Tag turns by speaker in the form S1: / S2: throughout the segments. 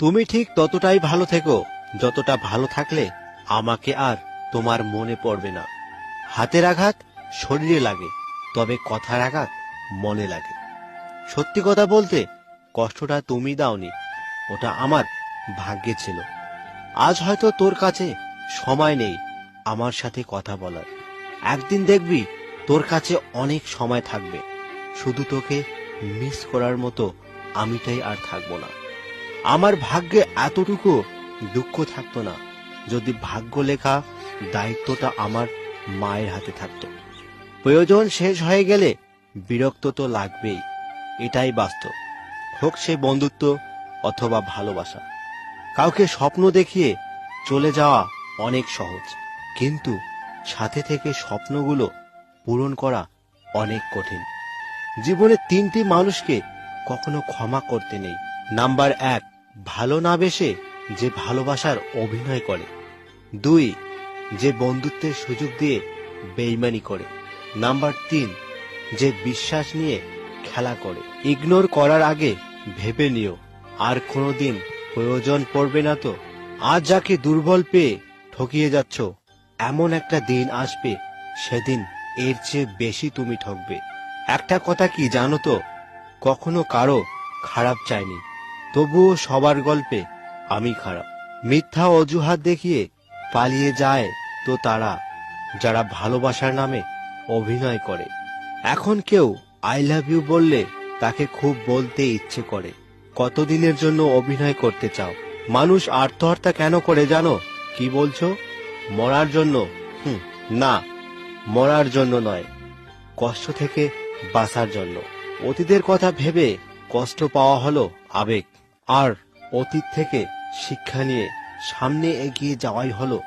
S1: তুমি ঠিক ততটাই ভালো থেকো যতটা ভালো থাকলে আমাকে আর তোমার মনে পড়বে না। হাতের আঘাত শরীরে লাগে, তবে কথার আঘাত মনে লাগে। সত্যি কথা বলতে কষ্টটা তুমি দাওনি, ওটা আমার ভাগ্যে ছিল। আজ হয়তো তোর কাছে সময় নেই আমার সাথে কথা বলার, একদিন দেখবি তোর কাছে অনেক সময় থাকবে। শুধু তোকে মিস করার মতো আমিটাই আর থাকবো না। আমার ভাগ্যে এতটুকু দুঃখ থাকতো না যদি ভাগ্য লেখা দায়িত্বটা আমার মায়ের হাতে থাকতো। প্রয়োজন শেষ হয়ে গেলে বিরক্ত তো লাগবেই, এটাই বাস্তব। হোক সে বন্ধুত্ব অথবা ভালোবাসা। কাউকে স্বপ্ন দেখিয়ে চলে যাওয়া অনেক সহজ, কিন্তু সাথে থেকে স্বপ্নগুলো পূরণ করা অনেক কঠিন। জীবনে তিনটি মানুষকে কখনো ক্ষমা করতে নেই। নাম্বার 1, ভালো না বেসে যে ভালোবাসার অভিনয় করে। 2, যে বন্ধুত্বের সুযোগ দিয়ে বেইমানি করে। নাম্বার 3, যে বিশ্বাস নিয়ে খেলা করে। ইগনোর করার আগে ভেবে নিও, আর কোনোদিন প্রয়োজন পড়বে না তো। আজ যাকে দুর্বল পেয়ে ঠকিয়ে যাচ্ছ, এমন একটা দিন আসবে সেদিন এর চেয়ে বেশি তুমি ঠকবে। একটা কথা কি জানো তো, কখনো কারো খারাপ চাইনি, তবুও সবার গল্পে আমি খারাপ। মিথ্যা অজুহাত দেখিয়ে পালিয়ে যায় তো তারা, যারা ভালোবাসার নামে অভিনয় করে। এখন কেউ আই লাভ ইউ বললে তাকে খুব বলতে ইচ্ছে করে। কতদিনের জন্য অভিনয় করতে চাও? মানুষ আত্মহত্যা কেন করে জানো? কি বলছো? মরার জন্য? না, মরার জন্য নয়, কষ্ট থেকে বাঁচার জন্য। অতীতের কথা ভেবে কষ্ট পাওয়া হলো আবেগ, আর অতীত থেকে শিক্ষা নিয়ে সামনে এগিয়ে যাওয়াই হলো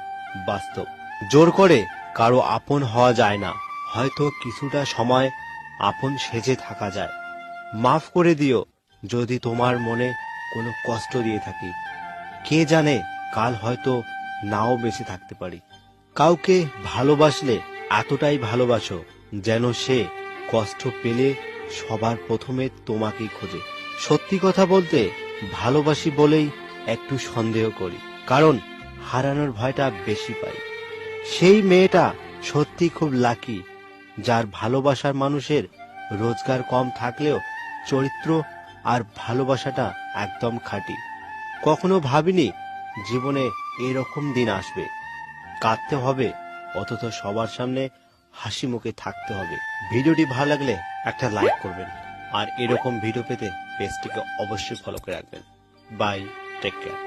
S1: বাস্তব। জোর করে কারো আপন হওয়া যায় না, হয়তো কিছুটা সময় আপন সেজে থাকা যায়। মাফ করে দিও যদি তোমার মনে কোনো কষ্ট দিয়ে থাকি। কে জানে, কাল হয়তো নাও বেঁচে থাকতে পারি। কাউকে ভালোবাসলে এতটাই ভালোবাসো যেন সে কষ্ট পেলে সবার প্রথমে তোমাকেই খোঁজে। সত্যি কথা বলতে ভালোবাসি বলেই একটু সন্দেহ করি, কারণ হারানোর ভয়টা বেশি পাই। সেই মেয়েটা সত্যি খুব লাকি, যার ভালোবাসার মানুষের রোজগার কম থাকলেও চরিত্র আর ভালোবাসাটা একদম খাঁটি। কখনো ভাবিনি জীবনে এরকম দিন আসবে। কাঁদতে হবে অথচ সবার সামনে হাসি মুখে থাকতে হবে। ভিডিওটি ভালো লাগলে একটা লাইক করবেন, আর এরকম ভিডিও পেতে পেজটিকে অবশ্যই ফলো করে রাখবেন। Bye, take care.